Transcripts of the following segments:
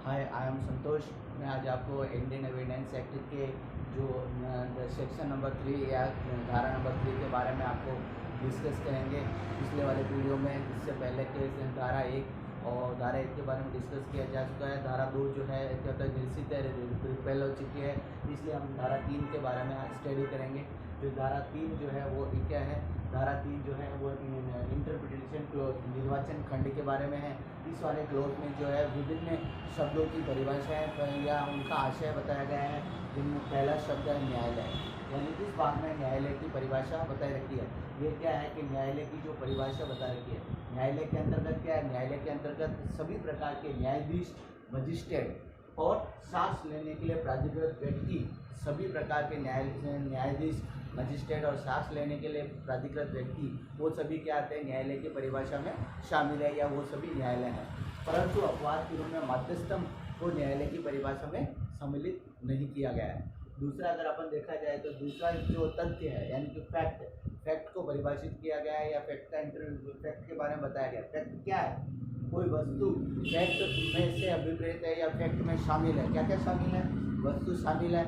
Hi, I am संतोष। मैं आज आपको इंडियन एविडेंस एक्ट के जो सेक्शन नंबर 3 या धारा नंबर 3 के बारे में आपको डिस्कस करेंगे। पिछले वाले वीडियो में इससे पहले के धारा 1 और धारा 1 के बारे में डिस्कस किया जा चुका है। धारा 2 जो है क्या होता है निश्चित है, रिपेल हो चुकी है, इसलिए हम धारा 3 के बारे में आज स्टडी करेंगे। जो धारा 3 जो है वो क्या है, धारा 3 जो है वो इंटरप्रिटेशन क्लोज निर्वाचन खंड के बारे में है। इस वाले क्लोज में जो है विभिन्न शब्दों की परिभाषाएं या उनका आशय बताया गया है, जिनमें पहला शब्द है न्यायालय। यानी इस भाग में न्यायालय की परिभाषा बताई रखी है। ये क्या है कि न्यायालय की जो परिभाषा बता रखी है, न्यायालय के अंतर्गत क्या है, न्यायालय के अंतर्गत सभी प्रकार के न्यायाधीश, मजिस्ट्रेट और सांस लेने के लिए प्राधिकृत व्यक्ति, सभी प्रकार के न्यायाधीश, मजिस्ट्रेट और सांस लेने के लिए प्राधिकृत व्यक्ति, वो सभी क्या आते हैं न्यायालय की परिभाषा में शामिल है, या वो सभी न्यायालय हैं। परंतु अपवाद के रूप में मध्यस्थम को न्यायालय की परिभाषा में सम्मिलित नहीं किया गया है। दूसरा अगर अपन देखा जाए तो दूसरा जो तथ्य है यानी कि फैक्ट को परिभाषित किया गया है, या फैक्ट के बारे में बताया गया। फैक्ट क्या है? कोई वस्तु फैक्ट में से अभिप्रेत है या फैक्ट में शामिल है। क्या क्या शामिल है? वस्तु शामिल है,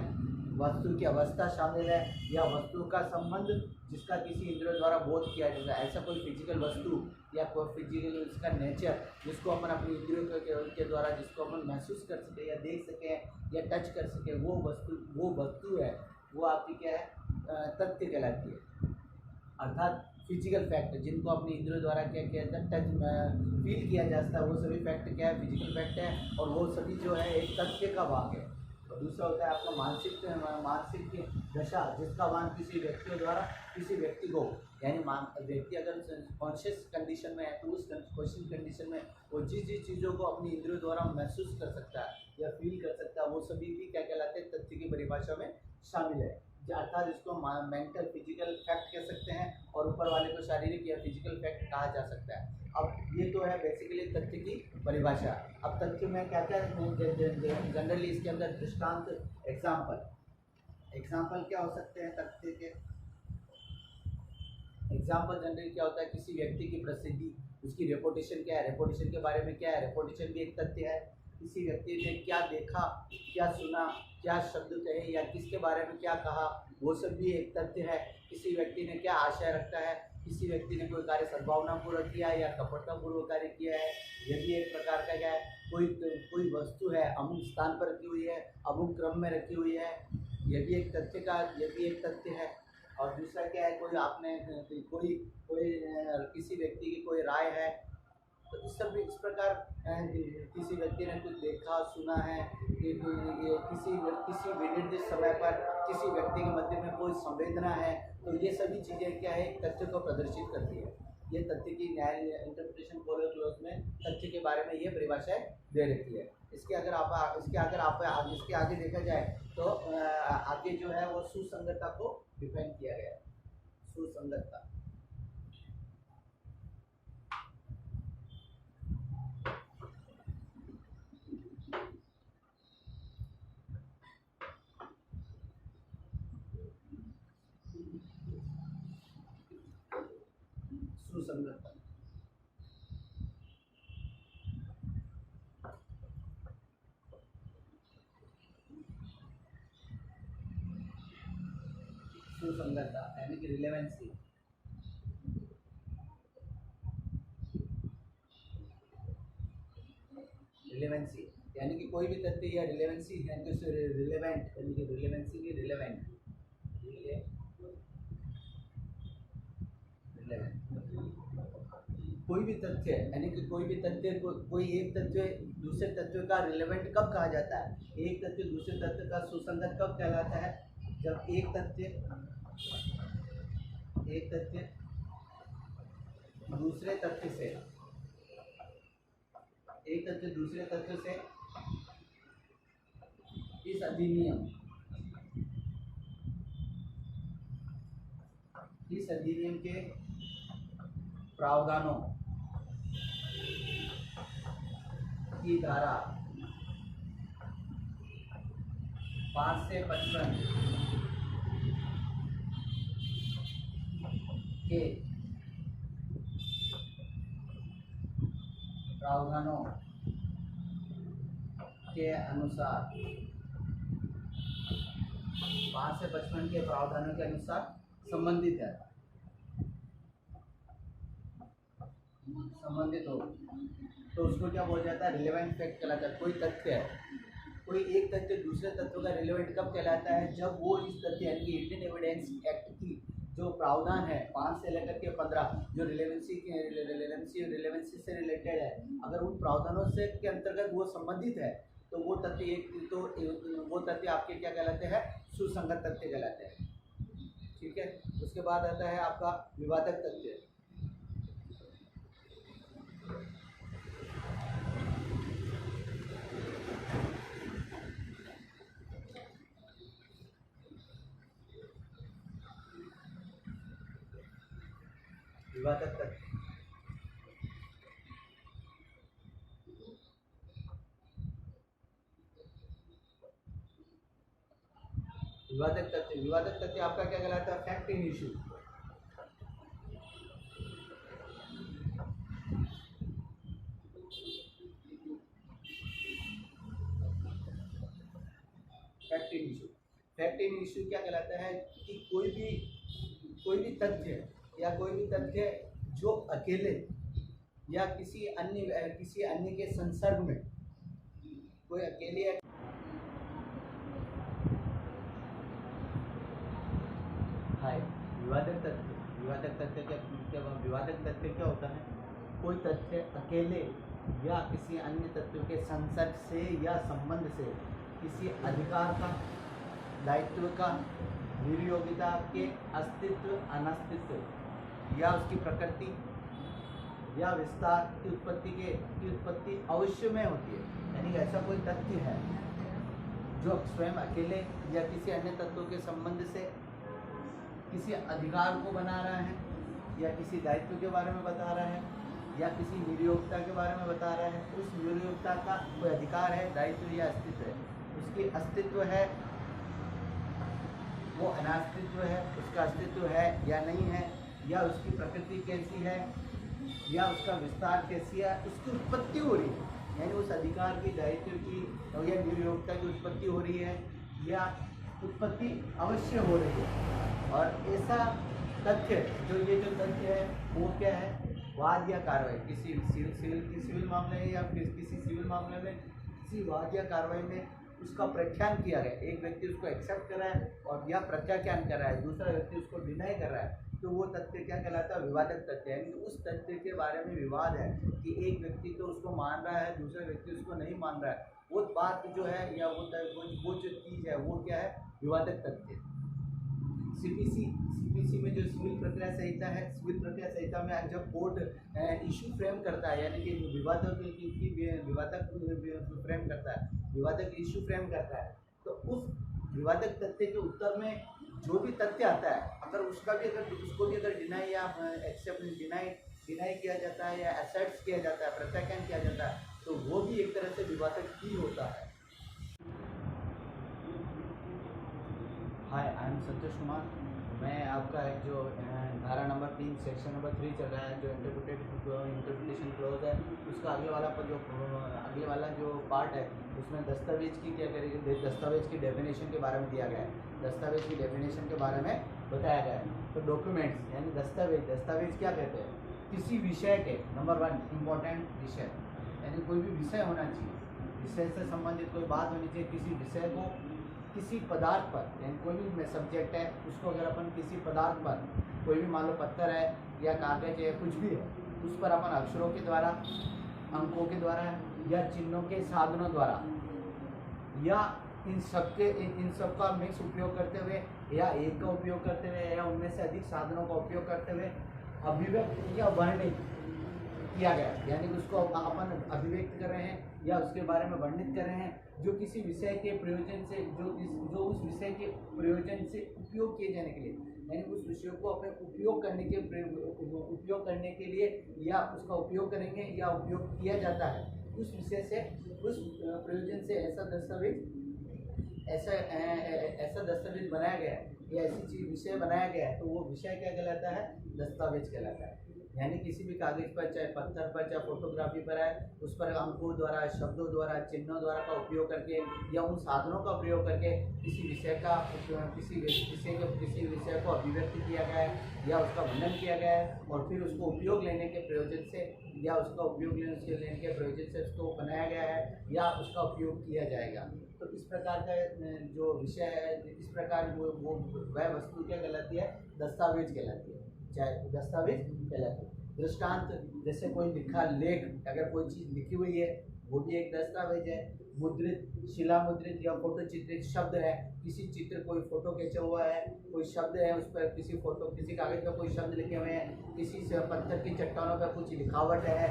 वस्तु की अवस्था शामिल है, या वस्तु का संबंध जिसका किसी इंद्रियों द्वारा बोध किया जाता है। ऐसा कोई फिजिकल वस्तु या कोई फिजिकल इसका नेचर जिसको अपन अपनी इंद्रियों के द्वारा जिसको अपन महसूस कर सके या देख सके या टच कर सके, वो वस्तु है, वो आपकी क्या है, तथ्य कहलाती है। अर्थात फिजिकल फैक्ट जिनको अपनी इंद्रियों द्वारा क्या किया जाता है, टच फील किया जाता है, वो सभी फैक्ट क्या है, फिजिकल फैक्ट है, और वो सभी जो है एक तथ्य का भाग है। और दूसरा होता है आपका मानसिक दशा, जिसका मान किसी व्यक्तियों द्वारा किसी व्यक्ति को, यानी व्यक्ति अगर कॉन्शियस कंडीशन में है तो उस कॉन्शियस कंडीशन में वो जिस चीज़ों को अपनी इंद्रियों द्वारा महसूस कर सकता है या फील कर सकता है, वो सभी भी क्या कहलाते हैं, तथ्य की परिभाषा में शामिल है। अर्थात इसको मेंटल फिजिकल फैक्ट कह सकते हैं, और ऊपर वाले को शारीरिक या फिजिकल फैक्ट कहा जा सकता है। अब ये तो है बेसिकली तथ्य की परिभाषा। अब तथ्य में क्या क्या जनरली इसके अंदर दृष्टांत, एग्जाम्पल क्या हो सकते हैं तथ्य के? एग्जाम्पल जनरली क्या होता है, किसी व्यक्ति की प्रसिद्धि, उसकी रेपुटेशन क्या है, रेपुटेशन के बारे में क्या है, रेपुटेशन भी एक तथ्य है। किसी व्यक्ति ने क्या देखा, क्या सुना, क्या शब्द कहे या किसके बारे में क्या कहा, वो सब भी एक तथ्य है। किसी व्यक्ति ने क्या आशय रखता है, किसी व्यक्ति ने कोई कार्य सद्भावनापूर्वक किया है या कपटतापूर्वक कार्य किया है, यह भी एक प्रकार का क्या है। कोई वस्तु है, अमुक स्थान पर रखी हुई है, अमुक क्रम में रखी हुई है, यह भी एक तथ्य है। और दूसरा क्या है, कोई आपने कोई कोई किसी व्यक्ति की कोई राय है, तो इस प्रकार किसी व्यक्ति ने कुछ देखा सुना है कि किसी विनिर्दिष्ट समय पर किसी व्यक्ति के मध्य में कोई संवेदना है, तो ये सभी चीज़ें क्या है, तथ्य को प्रदर्शित करती है। ये तथ्य की न्याय इंटरप्रिटेशन क्लोज में तथ्य के बारे में ये परिभाषाएं दे रखी है। इसके आगे देखा जाए तो आगे जो है वो सुसंगतता को डिफाइन किया गया है। सुसंगतता, सुसंगतता सुसंगतता यानी कि रिलेवेंसी। रिलेवेंसी यानी कि कोई भी तथ्य या रिलेवेंसी यानी कि रिलेवेंट, यानी कि रिलेवेंसी की रिलेवेंट, कोई भी तथ्य यानी कि कोई एक तथ्य दूसरे तथ्य का रिलेवेंट कब कहा जाता है, एक तथ्य दूसरे तथ्य का सुसंगत कब कहलाता है, जब एक तथ्य दूसरे तथ्य से इस अधिनियम के प्रावधानों की धारा 5 से 55 के प्रावधानों के अनुसार 5 से 55 के प्रावधानों के अनुसार संबंधित है, संबंधित हो तो उसको क्या बोला जाता है, रिलेवेंट फैक्ट कहलाता है। कोई तथ्य है, कोई एक तथ्य दूसरे तथ्यों का रिलेवेंट कब कहलाता है, जब वो इस तथ्य यानी कि इंडियन एविडेंस एक्ट की जो प्रावधान है 5 से लेकर के 15 जो रिलेवेंसी से रिलेटेड है, अगर उन प्रावधानों से के अंतर्गत वो संबंधित है तो वो तथ्य वो तथ्य आपके क्या कहलाते हैं, सुसंगत तथ्य कहलाते हैं। ठीक है, उसके बाद आता है आपका विवादक तथ्य। विवादक तथ्य विवादक तथ्य आपका क्या कहलाता है, fact in issue. Fact in issue क्या कहलाता है कि कोई भी तथ्य या कोई भी तथ्य जो अकेले या किसी अन्य के संसर्ग में कोई अकेले विवादक तथ्य क्या होता है, कोई तथ्य अकेले या किसी अन्य तथ्यों के संसर्ग से या संबंध से किसी अधिकार का, दायित्व का, निर्योग्यता के अस्तित्व, अनस्तित्व या उसकी प्रकृति या विस्तार की उत्पत्ति अवश्य में होती है। यानी ऐसा कोई तथ्य है जो स्वयं अकेले या किसी अन्य तत्वों के संबंध से किसी अधिकार को बना रहा है या किसी दायित्व के बारे में बता रहा है या किसी निर्योग्यता के बारे में बता रहा है। उस निर्योग्यता का कोई अधिकार है, दायित्व या अस्तित्व है, उसकी अस्तित्व है, वो अनास्तित्व है, उसका अस्तित्व है या नहीं है, या उसकी प्रकृति कैसी है, या उसका विस्तार कैसी है, उसकी उत्पत्ति हो रही है, यानी उस अधिकार की, दायित्व की या निर्योग्यता की उत्पत्ति हो रही है या उत्पत्ति अवश्य हो रही है। और ऐसा तथ्य जो तथ्य है वो क्या है, वाद या कार्रवाई, किसी सिविल मामले या किसी सिविल मामले में किसी वाद या कार्रवाई में उसका प्रख्यान किया गया, एक व्यक्ति उसको एक्सेप्ट कर रहा है और या प्रत्याख्यान कर रहा है, दूसरा व्यक्ति उसको डिनाई कर रहा है, तो वो तथ्य क्या कहलाता है, विवादक तथ्य। यानी कि उस तथ्य के बारे में विवाद है कि एक व्यक्ति तो उसको मान रहा है, दूसरा व्यक्ति उसको नहीं मान रहा है, वो बात जो है या वो जो चीज़ है वो क्या है, विवादक तथ्य। सीपीसी में जो सिविल प्रक्रिया संहिता है, सिविल प्रक्रिया संहिता में जब कोर्ट इशू फ्रेम करता है, यानी कि विवादक फ्रेम करता है, विवादक इशू फ्रेम करता है, तो उस विवादक तथ्य के उत्तर में जो भी तथ्य आता है, अगर उसको भी अगर डिनाई या एक्सेप्ट डिनाई किया जाता है या एक्सेप्ट किया जाता है, प्रत्याख्यान किया जाता है, तो वो भी एक तरह से विवादक ही होता है। हाय, आई एम संतोष कुमार। मैं आपका एक जो धारा नंबर 3 सेक्शन नंबर 3 चल रहा है, जो इंटरप्रिटेशन क्लॉज है, उसका अगले वाला जो पार्ट है उसमें दस्तावेज की क्या करेगी, दस्तावेज की डेफिनेशन के बारे में दिया गया है, दस्तावेज की डेफिनेशन के बारे में बताया गया है। तो डॉक्यूमेंट्स यानी दस्तावेज क्या कहते हैं, किसी विषय के, नंबर 1 इम्पोर्टेंट विषय, यानी कोई भी विषय होना चाहिए, विषय से संबंधित कोई बात होनी चाहिए, किसी विषय को किसी पदार्थ पर, यानी कोई भी सब्जेक्ट है उसको अगर अपन किसी पदार्थ पर, कोई भी मान लो पत्थर है या कागज है, कुछ भी है, उस पर अपन अक्षरों के द्वारा, अंकों के द्वारा या चिन्हों के साधनों द्वारा या इन सब का मिक्स उपयोग करते हुए या एक का उपयोग करते हुए या उनमें से अधिक साधनों का उपयोग करते हुए अभिव्यक्त या वर्णित किया गया, यानी उसको अपन अभिव्यक्त कर रहे हैं या उसके बारे में वर्णित कर रहे हैं, जो किसी विषय के प्रयोजन से जो उस विषय के प्रयोजन से उपयोग किए जाने के लिए, यानी उस विषय को अपने उपयोग करने के लिए या उसका उपयोग करेंगे या उपयोग किया जाता है, उस विषय से, उस प्रयोजन से ऐसा दस्तावेज बनाया गया है या ऐसी चीज विषय बनाया गया है, तो वो विषय क्या कहलाता है, दस्तावेज कहलाता है। यानी किसी भी कागज पर, चाहे पत्थर पर, चाहे फोटोग्राफी पर है, उस पर अंकों द्वारा, शब्दों द्वारा, चिन्हों द्वारा का उपयोग करके या उन साधनों का प्रयोग करके किसी विषय का किसी विषय को अभिव्यक्त किया गया है या उसका वर्णन किया गया है, और फिर उसको उपयोग लेने के प्रयोजन से या उसका उपयोग लेने के प्रयोजन से उसको बनाया गया है या उसका उपयोग किया जाएगा। तो इस प्रकार का जो विषय है, इस प्रकार वो वह वस्तु क्या कहलाती है? दस्तावेज कहलाती है, चाहे दस्तावेज कहलाती है। दृष्टांत, जैसे कोई लिखा लेख, अगर कोई चीज़ लिखी हुई है वो भी एक दस्तावेज है। मुद्रित, शिला मुद्रित या फोटो चित्रित शब्द है, किसी चित्र, कोई फोटो खींचा हुआ है, कोई शब्द है, उस पर किसी कागज पर कोई शब्द लिखे हुए हैं, किसी से पत्थर की चट्टानों पर कुछ लिखावट है,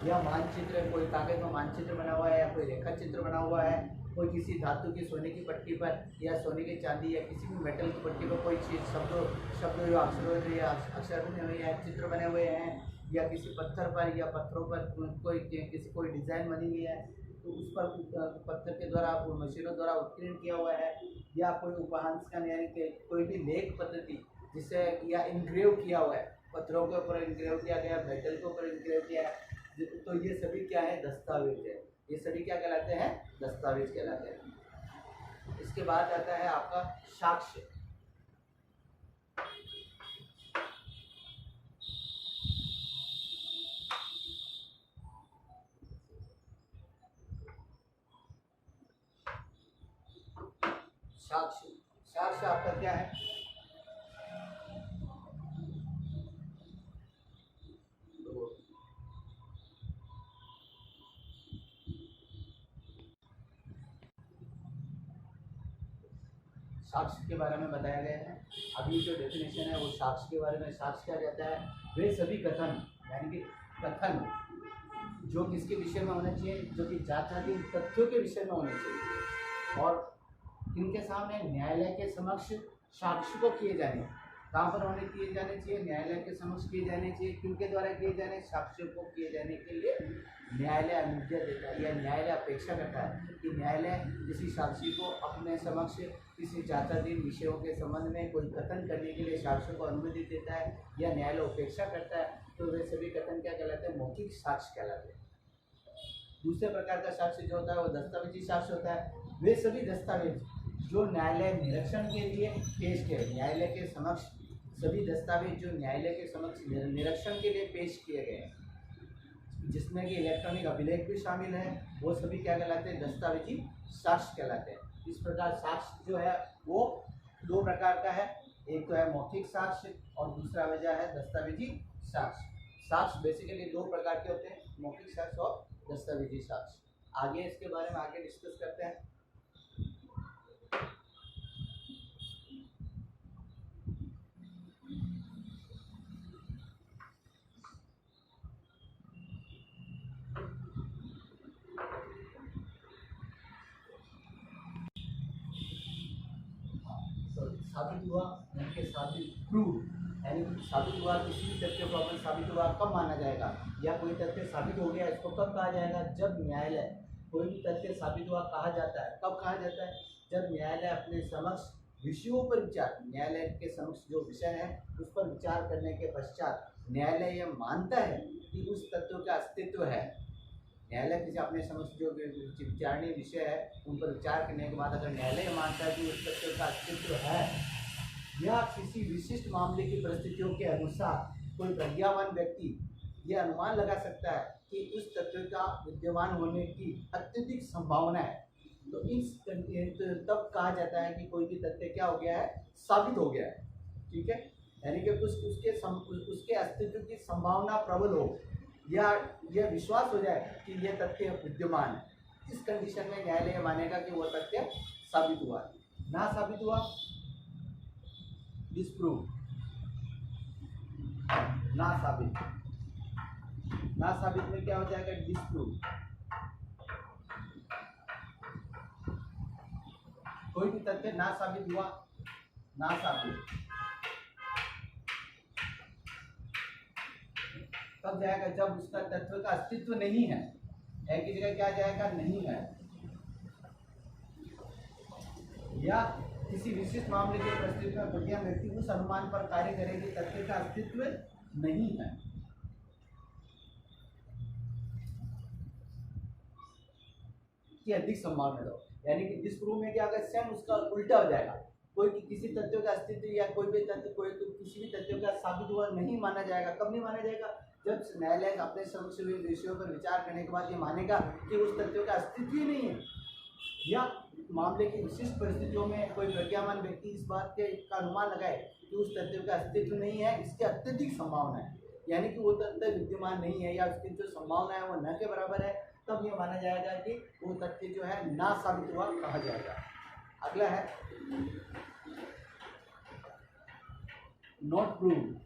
या मानचित्र, कोई कागज में मानचित्र बना हुआ है या कोई रेखा चित्र बना हुआ है, कोई किसी धातु की, सोने की पट्टी पर या सोने की, चांदी या किसी भी मेटल की पट्टी पर कोई चीज़, शब्दों या अक्षर बने हुए हैं, चित्र बने हुए हैं, या किसी पत्थर पर या पत्थरों पर कोई डिज़ाइन बनी हुई है, तो उस पर पत्थर के द्वारा, मशीनों द्वारा उत्कीर्ण किया हुआ है, या कोई उपहांस्कन यानी कि कोई भी लेख पद्धति जिसे या इनग्रेव किया हुआ है, पत्थरों के ऊपर इनग्रेव किया गया, मेटल के ऊपर इनग्रेव किया है, तो ये सभी क्या है? दस्तावेज है। ये सभी क्या कहलाते हैं? दस्तावेज कहलाते हैं। इसके बाद आता है आपका साक्ष्य। साक्ष्य आपका क्या है? साक्ष्य के बारे में बताया गया है। अभी जो डेफिनेशन है वो साक्ष्य के बारे में, साक्ष्य क्या कहता है? वे सभी कथन, यानी कि कथन जो किसके विषय में होना चाहिए? जो कि जांचाधीन तथ्यों के विषय में होने चाहिए, और किनके सामने? न्यायालय के समक्ष साक्ष्य को किए जाने। कहाँ पर किए जाने चाहिए? न्यायालय के समक्ष किए जाने चाहिए। किनके द्वारा किए जाने? साक्ष्यों को किए जाने के लिए न्यायालय अनुज्ञा देता है या न्यायालय अपेक्षा करता है कि न्यायालय किसी साक्षी को अपने समक्ष किसी जांचाधीन विषयों के संबंध में कोई कथन करने के लिए साक्ष्यों को अनुमति देता है या न्यायालय अपेक्षा करता है, तो वे सभी कथन क्या कहलाते हैं? मौखिक साक्ष्य कहलाते हैं। दूसरे प्रकार का साक्ष्य जो होता है वो दस्तावेजी साक्ष्य होता है। वे सभी दस्तावेज जो न्यायालय निरीक्षण के लिए पेश किए, न्यायालय के समक्ष सभी दस्तावेज जो न्यायालय के समक्ष निरीक्षण के लिए पेश किए गए, जिसमें कि इलेक्ट्रॉनिक अभिलेख भी शामिल है, वो सभी क्या कहलाते हैं? दस्तावेजी साक्ष्य कहलाते हैं। इस प्रकार साक्ष्य जो है वो दो प्रकार का है, एक तो है मौखिक साक्ष्य और दूसरा वजह है दस्तावेजी साक्ष्य। साक्ष्य बेसिकली दो प्रकार के होते हैं, मौखिक साक्ष्य और दस्तावेजी साक्ष्य। आगे इसके बारे में आगे डिस्कस करते हैं। साबित हुआ यानी कि साबित प्रूव, यानी साबित हुआ किसी भी तथ्य को अपन साबित हुआ कब माना जाएगा, या कोई तथ्य साबित हो गया इसको कब कहा जाएगा? जब न्यायालय कोई भी तथ्य साबित हुआ कहा जाता है। कब कहा जाता है? जब न्यायालय अपने समक्ष विषयों पर विचार, न्यायालय के समक्ष जो विषय है उस पर विचार करने के पश्चात न्यायालय यह मानता है कि उस तत्व का अस्तित्व है। न्यायालय किसी अपने समक्ष जो विचारणीय विषय है उन पर विचार करने के बाद अगर न्यायालय मानता है कि उस तत्व का अस्तित्व है, या किसी विशिष्ट मामले की परिस्थितियों के अनुसार कोई प्रज्ञावान व्यक्ति यह अनुमान लगा सकता है कि उस तत्व का विद्यमान होने की अत्यधिक संभावना है, तो तब कहा जाता है कि कोई भी तथ्य क्या हो गया है? साबित हो गया है। ठीक है, यानी कि उसके अस्तित्व की संभावना प्रबल हो या यह विश्वास हो जाए कि यह तथ्य विद्यमान है। इस कंडीशन में न्यायालय मानेगा कि वह तथ्य साबित हुआ है। ना साबित हुआ, डिस्प्रूव। ना साबित में क्या हो जाएगा? डिस्प्रूव। कोई भी तथ्य ना साबित हुआ, ना साबित कब जाएगा? जब उसका तत्व का अस्तित्व नहीं है। एक की जगह क्या जाएगा? नहीं है। या किसी विशिष्ट मामले के परिस्थिति में बुद्धिमान व्यक्ति उस अनुमान पर कार्य करे कि तथ्य का अस्तित्व नहीं है। की अधिक संभावना दो। यानी कि डिस्प्रूव में क्या अगर सेम उसका उल्टा हो जाएगा, कोई किसी तथ्यों का अस्तित्व या कोई भी तथ्य कोई तो किसी भी तथ्यों का साबित हुआ नहीं माना जाएगा। कब नहीं माना जाएगा? जब न्यायालय अपने समक्ष हुए विषयों पर विचार करने के बाद ये मानेगा कि उस तथ्यों का अस्तित्व ही नहीं है, या मामले की विशिष्ट परिस्थितियों में कोई प्रज्ञावान व्यक्ति इस बात के का अनुमान लगाए कि उस तथ्यों का अस्तित्व नहीं है, इसकी अत्यधिक संभावना है, यानी कि वो तथ्य विद्यमान नहीं है या उसकी जो संभावना है वो न के बराबर है, तब ये माना जाएगा कि वो तथ्य जो है ना साबित हुआ कहा जाएगा। अगला है नॉट प्रूव्ड।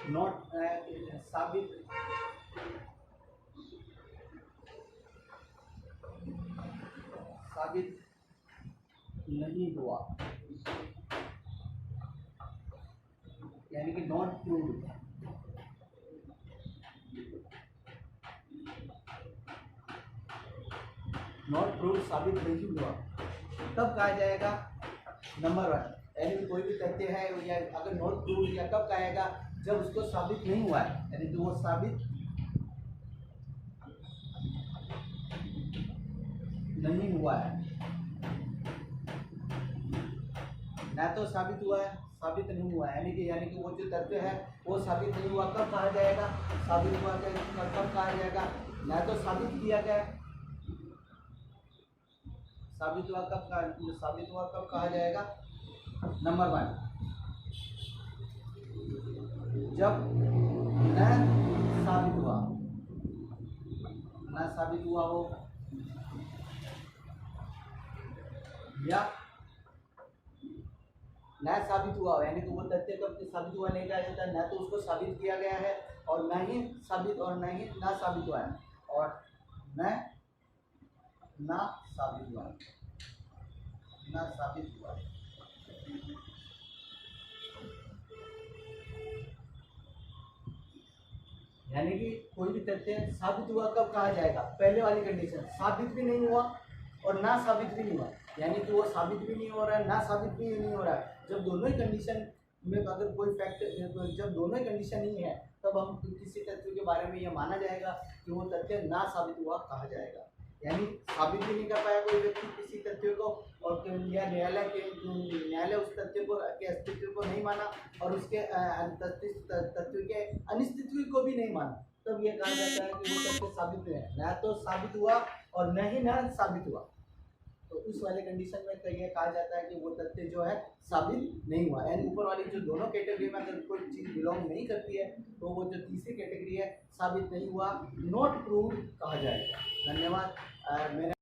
नॉट साबित नहीं हुआ, यानी कि नॉट प्रूव्ड। नॉट प्रूव्ड साबित नहीं हुआ तब कहा जाएगा नंबर 1, यानी कि कोई भी तथ्य है या अगर नॉट प्रूव्ड या कब कहेगा जब उसको साबित नहीं हुआ है, यानी कि वो साबित नहीं हुआ है, ना तो साबित हुआ है साबित नहीं हुआ है, यानी कि वो जो तथ्य है वो साबित नहीं हुआ कब कहा जाएगा? साबित हुआ कब कहा जाएगा? ना तो साबित किया गया, साबित हुआ कब कहा जाएगा? नंबर 1, जब न साबित हुआ हो या न साबित हुआ हो, यानी कि वो तथ्य कब साबित हुआ नहीं कहा जाता, न तो उसको साबित किया गया है और न ही ना साबित हुआ है, और ना साबित हुआ यानी कि कोई भी तथ्य साबित हुआ कब कहा जाएगा? पहले वाली कंडीशन, साबित भी नहीं हुआ और ना साबित भी नहीं हुआ, यानी कि वो साबित भी नहीं हो रहा है, ना साबित भी नहीं हो रहा है। जब दोनों ही कंडीशन में अगर कोई फैक्ट, जब दोनों ही कंडीशन नहीं है, तब हम किसी तथ्य के बारे में यह माना जाएगा कि वो तथ्य ना साबित हुआ कहा जाएगा। यानी साबित भी नहीं कर पाया कोई व्यक्ति किसी तथ्य को, और या न्यायालय उस तथ्य को के अस्तित्व को नहीं माना और उसके तथ्य के अनिस्तित्व को भी नहीं माना, तब यह कहा जाता है कि वो तथ्य साबित है, ना तो साबित हुआ और न ही ना साबित हुआ। तो उस वाले कंडीशन में तो ये कहा जाता है कि वो तथ्य जो है साबित नहीं हुआ। यानी ऊपर वाली जो दोनों कैटेगरी में अगर कोई चीज़ बिलोंग नहीं करती है, तो वो जो तीसरी कैटेगरी है साबित नहीं हुआ, नॉट प्रूव्ड कहा जाएगा। धन्यवाद। मेरे